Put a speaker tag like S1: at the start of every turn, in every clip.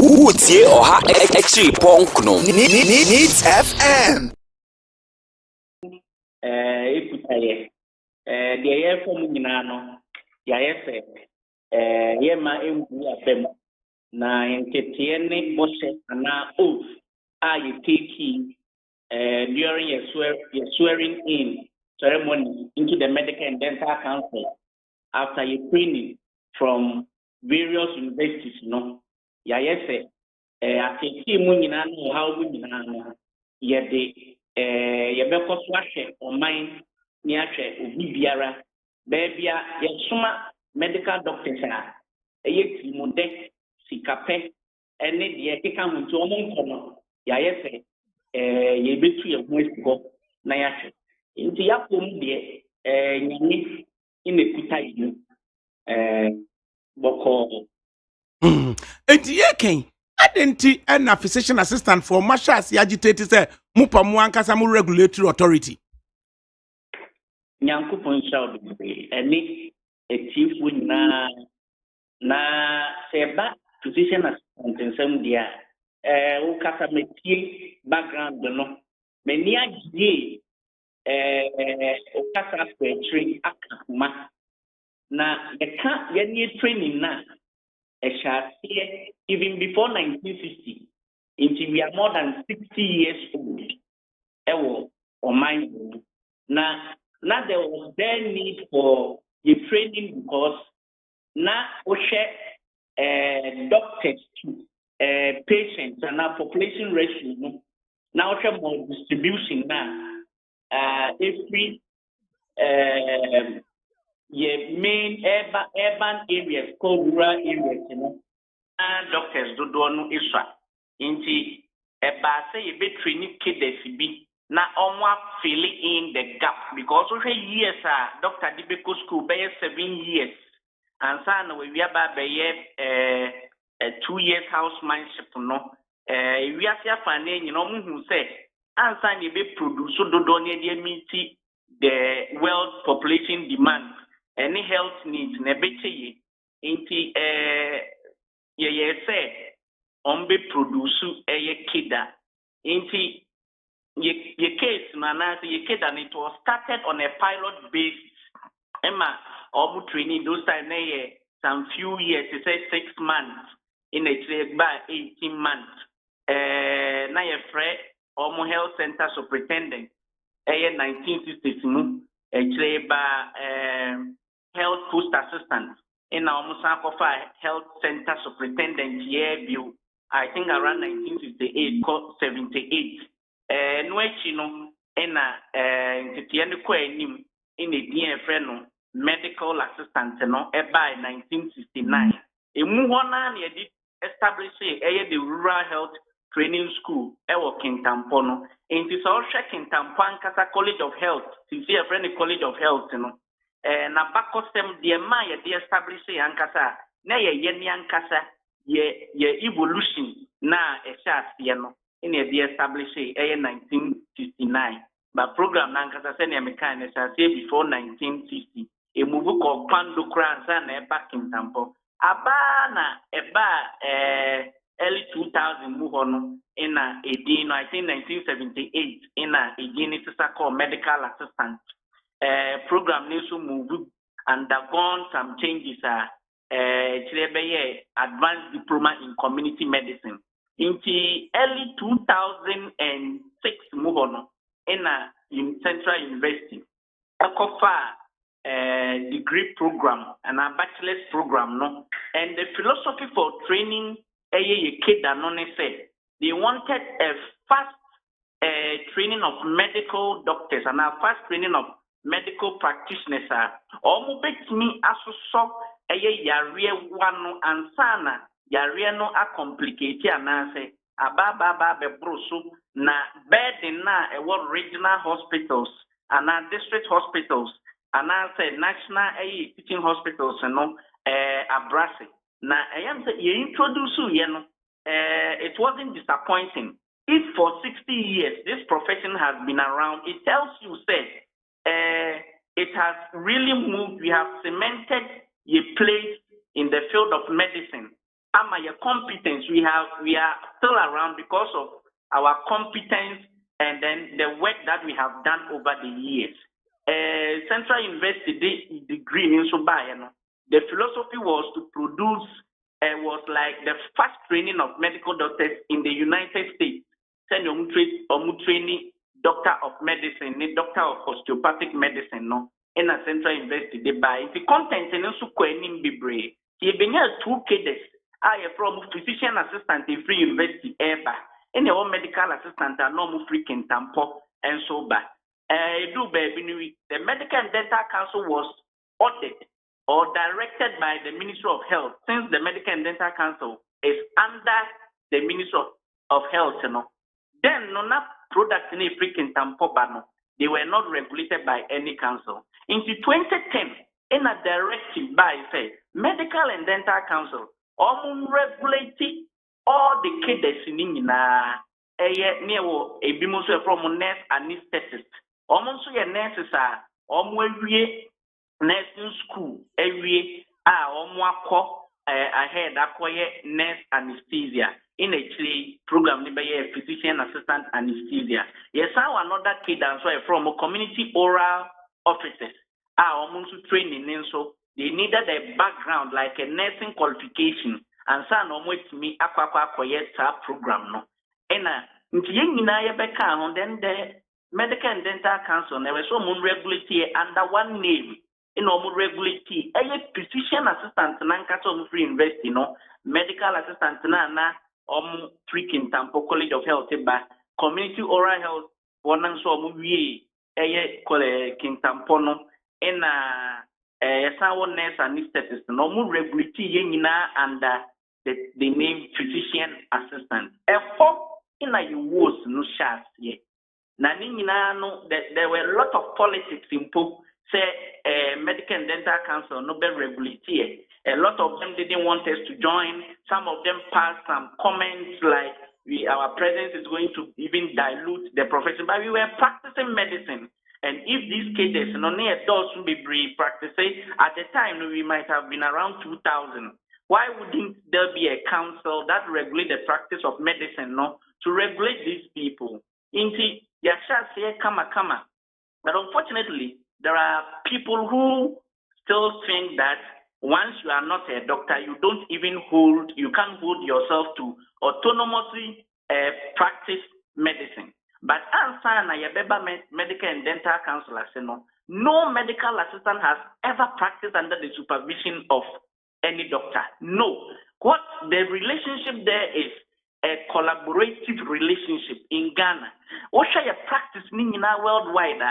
S1: Utie oha echi ponkno. Needs FM.
S2: Ekuta the year from Minano, Yaese, Yema Emu na Nketiene Boshe na oath you taking during your swearing in ceremony into the Medical and Dental Council after your training from various universities, Yaese, I take Munino, how Munino, Yede, Yabeko Swashe or mine. Niache obi biara bebia yesoma medical doctors eyeti mode sikape ene de keka muntu omonkono ya yese ye betu ye ho esiko na yache nti yakom de nyame inekuta yi boko
S3: enti yeken adenti na physician assistant for marshals agitate say mupa mu ankasa mu regulatory authority
S2: Nyankopon shout any a chief would na seba physician assistant in some dia ukasa metie background no many ye ukasa training akuma na the can't get training na a shall even before 1950 until we are more than 60 years old or mind now there was their need for the training because now we share doctors to patients and our population ratio now we more distribution now every main urban areas called rural areas and doctors do no iswa inti say you be training kids be na onwa filling in the gap because we years Dr. Dibeko school by 7 years and son we are by 2 years housemanship no we are here finding who say and son you be produce so do near meet the world population demand any health needs na beche inti ye say on be produce kida inti your case, your kid, and it was started on a pilot basis. Emma, almost training those time, some few years, it says 6 months, in a trade by 18 months. Now, your friend, almost health center superintendent, 1960s, a trade by health post assistant, in almost health center superintendent, view, I think around 1968, 78. No, Titian Quanim in a dear friend, medical assistant, by 1969. A Muhana established the rural health training school, Ewoking Tampono, and it's all checking Tampan Casa College of Health, sincere friendly College of Health, and a back custom, dear Maya, the established Ankasa, nay, Yenny Ankasa, ye evolution, na a shas, in a established in 1959. But program Nankasa Senior Mechanics I say before 1950. A movie called Pando Crans and back in Tampo. Abana early 2000 move on in a Edino, I think 1978 in a Edini called medical assistant. Program needs to move undergone some changes advanced diploma in community medicine. In the early 2006, move on in Central University, a degree program and a bachelor's program, and the philosophy for training a kid say they wanted a fast training of medical doctors and a fast training of medical practitioners. Almost me as so a yare one and sana. Yariano are complicated and say ababa bebrusu na bed na regional hospitals and district hospitals and say national teaching hospitals abrasi na am say you introduce it wasn't disappointing. If for 60 years this profession has been around, it tells you it has really moved. We have cemented a place in the field of medicine. your competence, we are still around because of our competence and then the work that we have done over the years. Central University degree in Subayano. The philosophy was to produce was like the first training of medical doctors in the United States. Send training doctor of medicine, doctor of osteopathic medicine, no, in a Central University. They buy the content in Sukwani Bibre. He been here 2 cadets. I from physician assistant in Free University, Eba. And the medical assistant are no free Tampo and so back. The Medical and Dental Council was ordered or directed by the Ministry of Health, since the Medical and Dental Council is under the Ministry of Health, you know. Then no products in African Tampobano, they were not regulated by any council. Into 2010, in a directive by say Medical and Dental Council, regulated all the cadets in near a bimuso from nurse anesthetist. Almost your nurses are nursing school every ahead acquire nurse anesthesia in a program by a physician assistant anesthesia. Yes, another kid and so from a community oral officers are almost training in, so they needed a background like a nursing qualification and so no with me acquire program no. And then the Medical and Dental Council never so regulatory under one name. In regulatory, a physician assistant Nankato Free University, no, medical assistant Nana, freaking Tampo College of Health, community oral health, one and so movie, a King Tampono, and a sour nurse anesthetist, no more regulatory under the name physician assistant. A four in a was no shots yet. Nanina, no, there were a lot of politics in Pope. Say Medical and Dental Council no be regulatory. A lot of them didn't want us to join. Some of them passed some comments like our presence is going to even dilute the profession. But we were practicing medicine. And if these cases no near those will be practicing at the time we might have been around 2000. Why wouldn't there be a council that regulate the practice of medicine no to regulate these people? Inti yasha say kama. But unfortunately there are people who still think that once you are not a doctor, you can't hold yourself to autonomously practice medicine. But answer na yabeba Medical and Dental Council no medical assistant has ever practiced under the supervision of any doctor. No. What the relationship there is a collaborative relationship in Ghana. What shall you practice worldwide?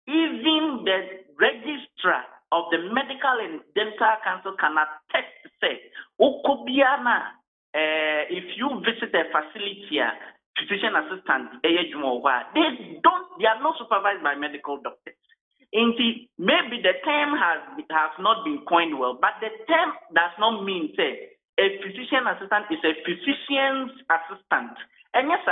S2: Even the registrar of the Medical and Dental Council can attest to say, if you visit a facility, physician assistant, they are not supervised by medical doctors. Maybe the term has not been coined well, but the term does not mean say a physician assistant is a physician's assistant. And yes,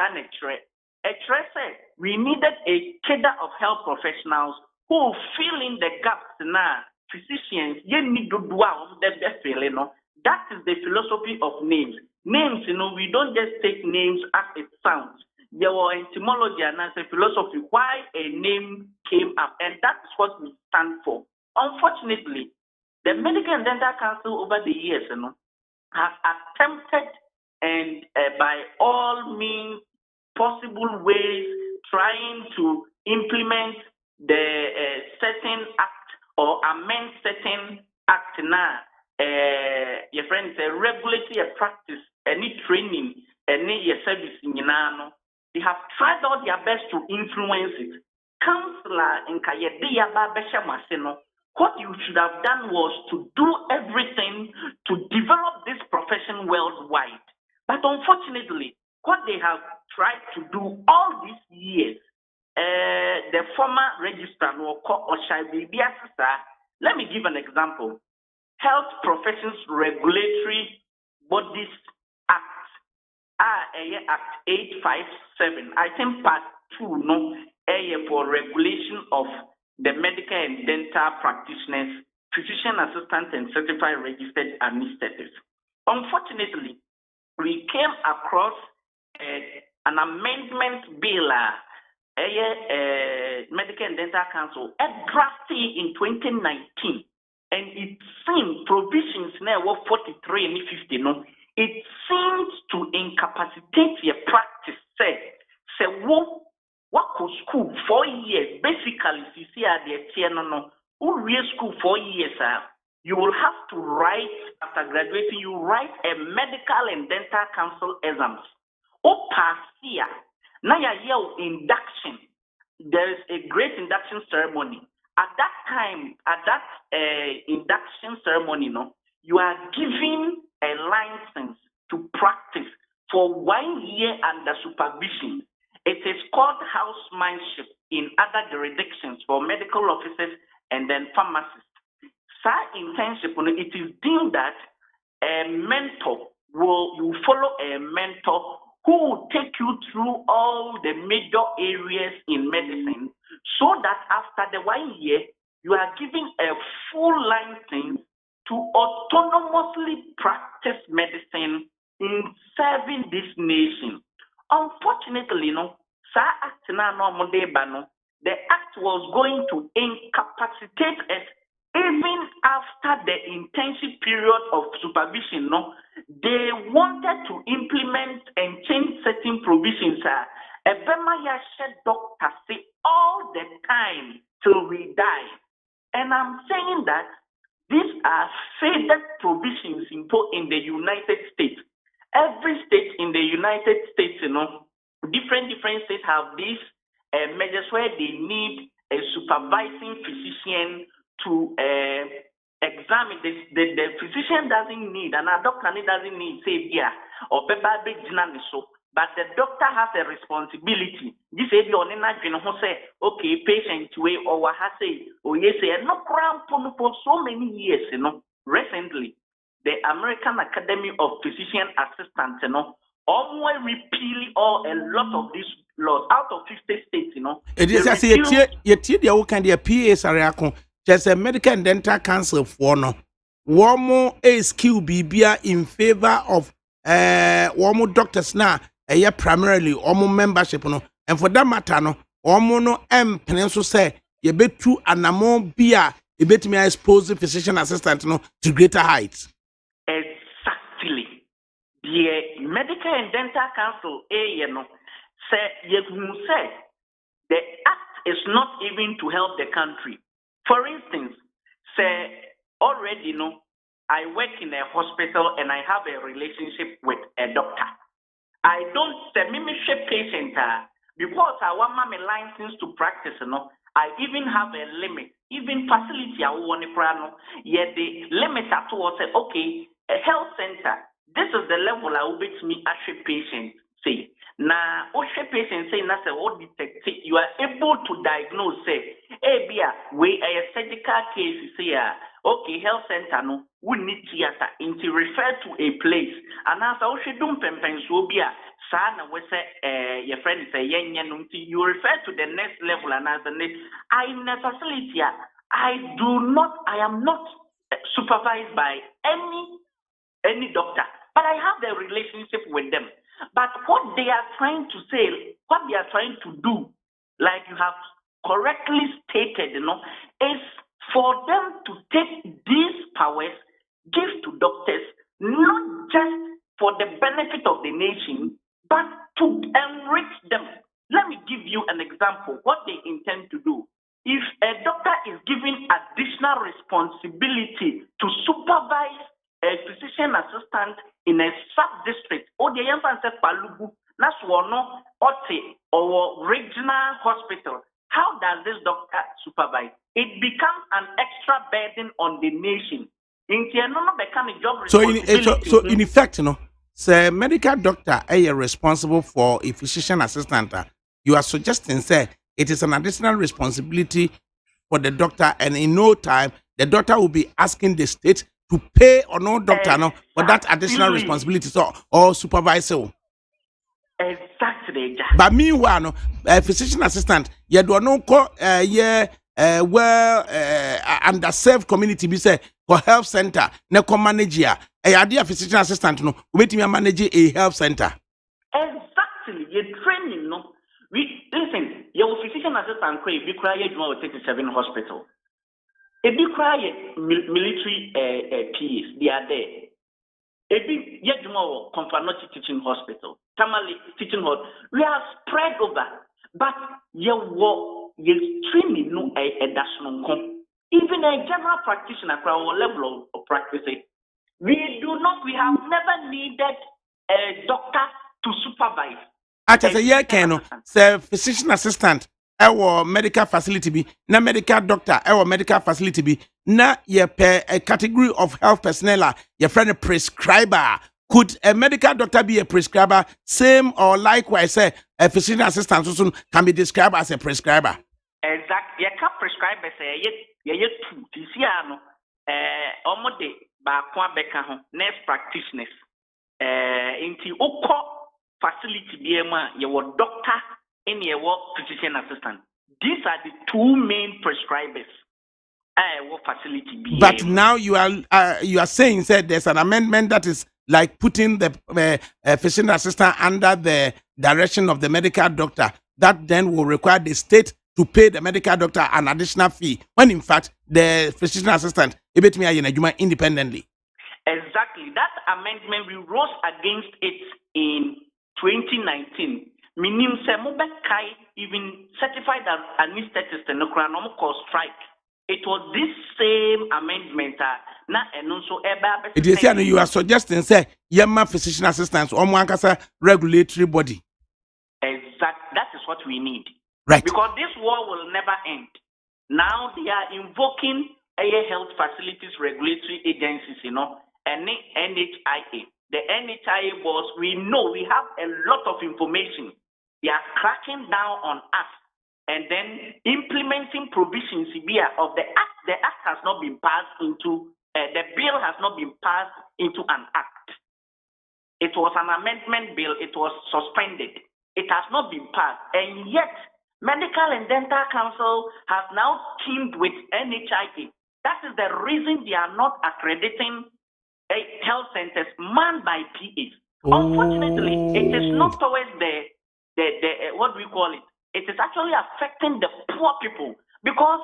S2: we needed a cadre of health professionals who fill in the gaps now. Physicians, you need to do that is the philosophy of names. Names, we don't just take names as it sounds. There were etymology and as a philosophy why a name came up, and that's what we stand for. Unfortunately, the Medical and Dental Council over the years, has attempted and by all means possible ways trying to implement the certain act or amend certain act now. Your friends regulatory practice, any training, any service in Yanano. They have tried all their best to influence it. Counselor in Kayedia Babesha Maseno, what you should have done was to do everything to develop this profession worldwide. But unfortunately, what they have tried to do all these years, the former registrar or let me give an example. Health Professions Regulatory Bodies Act, Act 857. I think Part 2, for regulation of the medical and dental practitioners, physician assistant, and certified registered anesthetists. Unfortunately, we came across an amendment bill, Medical and Dental Council, a draftee in 2019, and it seemed provisions now were 43 and 50. No, it seems to incapacitate your practice. Say what could school 4 years basically? You see, at the no, who real school 4 years? You will have to write after graduating. You write a medical and dental council exams. O pass here. Now your induction. There is a great induction ceremony. At that time, at that induction ceremony, you are given a license to practice for 1 year under supervision. It is called housemanship in other jurisdictions for medical officers and then pharmacists. Internship, it is deemed that a mentor you follow a mentor who will take you through all the major areas in medicine, so that after the 1 year you are given a full license to autonomously practice medicine in serving this nation. Unfortunately, the act was going to incapacitate us. Even after the intensive period of supervision, they wanted to implement and change certain provisions. Ebema said doctors say all the time till we die. And I'm saying that these are faded provisions in the United States. Every state in the United States, different states have these measures where they need a supervising physician to examine. The physician doesn't need, and a doctor doesn't need, say, or but the doctor has a responsibility. This is the only say, okay, patient way or what has say, or yes, no crown for so many years, recently, the American Academy of Physician Assistants, almost repeal a lot of these laws out of 50 states,
S3: It is as you can the PAs just a medical and dental council for one more a skill bibia in favor of one more doctors now primarily more membership and for that matter no pencil say you bet true and more beer you bet me expose the physician assistant to greater heights.
S2: Exactly. The medical and dental council say the act is not even to help the country. For instance, say already, I work in a hospital and I have a relationship with a doctor. I don't say me patient because I want my license to practice. I even have a limit, even facility I want to prano. Yet the limit at all say, okay, a health center. This is the level I will be to me actually patient. Say now, patient say na say what detect you are able to diagnose say, we a surgical case say okay, health center we need theater into refer to a place and as I should do so be sana we say your friend say you refer to the next level and as I in a facility I am not supervised by any doctor, but I have a relationship with them. But what they are trying to say, what they are trying to do, like you have correctly stated, is for them to take these powers, give to doctors, not just for the benefit of the nation, but to enrich them. Let me give you an example, what they intend to do. If a doctor is given additional responsibility to supervise a physician assistant in a sub-district, or the emphasis Palugu, that's one or regional hospital, how does this doctor supervise? It becomes an extra burden on the nation.
S3: So in effect, say medical doctor are responsible for a physician assistant. You are suggesting say it is an additional responsibility for the doctor, and in no time the doctor will be asking the state to pay or no doctor for that additional responsibility or supervisor.
S2: Exactly.
S3: But meanwhile, a physician assistant, you do not call underserved community. Be say ko health center na ko manage ya e ade physician assistant no obetimi manage a health center.
S2: Exactly, your training no. We listen, your physician assistant cray be cry you 37 hospital. If you cry military PAs, they are there. If you more Confanochi teaching hospital, Tamale teaching hospital, we are spread over. But your training no a national even a general practitioner our level of practice. We have never needed a doctor to supervise.
S3: Acha say ye can no say physician assistant ewo medical facility bi na medical doctor ewo medical facility bi na ye per a category of health personnel your friend prescriber. Could a medical doctor be a prescriber same or likewise say a physician assistant also can be described as a prescriber?
S2: Exactly. You can prescribe say ye two tisiano omode ba kwa beka ho nurse practitioners inti ukọ facility BMA, your doctor and your physician assistant. These are the two main prescribers. Facility BMA.
S3: But now you are saying said there's an amendment that is like putting the physician assistant under the direction of the medical doctor. That then will require the state to pay the medical doctor an additional fee. When in fact the physician assistant independently.
S2: Exactly. That amendment we rose against it in 2019, meaning Semubekai even certified as anesthetist and no called strike. It was this same amendment and also
S3: it is here you are suggesting say Yama physician assistants or Mwankasa regulatory body.
S2: Exactly. That is what we need.
S3: Right.
S2: Because this war will never end. Now they are invoking health facilities regulatory agencies, and NHIA. The NHIA boss, we know we have a lot of information. They are cracking down on us and then implementing provisions of the act. The act has not been passed into, the bill has not been passed into an act. It was an amendment bill. It was suspended. It has not been passed. And yet, Medical and Dental Council has now teamed with NHIA. That is the reason they are not accrediting health centers manned by PAs. Unfortunately, it is not towards the what do we call it? It is actually affecting the poor people because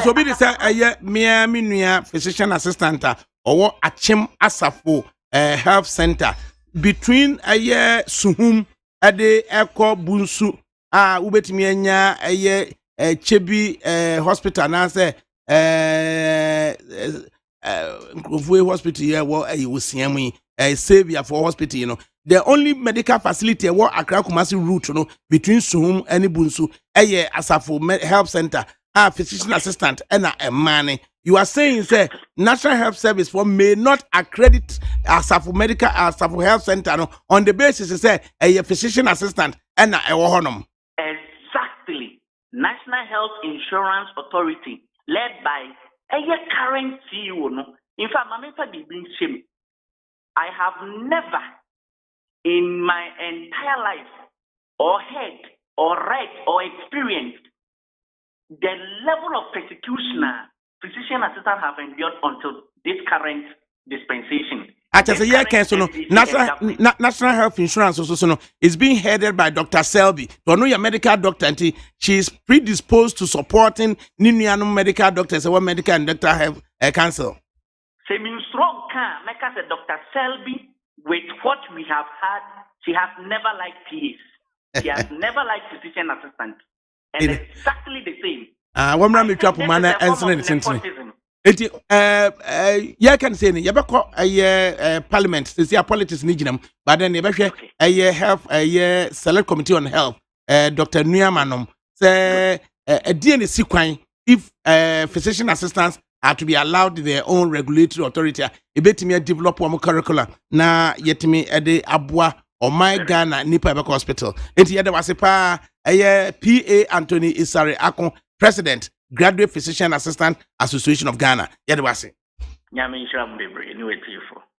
S3: obi dey say me physician assistant or Achim Asafo health center between Suhum ade eko bunsu ubetimi anya Chebi hospital na say hospital here Savior for hospital the only medical facility Accra Kumasi route between Suhum and Bunsu Asafo health center physician assistant and a money. You are saying say National Health Service may not accredit Asafo medical Asafo health center on the basis say a physician assistant and a honum.
S2: Exactly. National Health Insurance Authority led by a current CEO. In fact, I have never in my entire life or heard or read or experienced the level of persecution physician assistants have endured until this current dispensation.
S3: National Health Insurance also is being headed by Dr. Selby. To know your medical doctor, and she is predisposed to supporting Niniano medical doctors and medical and doctor have a council.
S2: Semin strong can make us a Dr. Selby with what we have had. She has never liked PAs. She has never liked physician assistants. And exactly the same.
S3: One round me trap man answering the yeah, can say you a parliament to see a politics nijinam, but then you have a select committee on health, Dr. Nuyamanum say a DNA sequence if physician assistants are to be allowed their own regulatory authority, a bit me develop one curricula na yet me a day abwa or my Ghana Nipa Hospital. It yet was a PA Anthony Isari Akon, President, Graduate Physician Assistant Association of Ghana. Yet was it.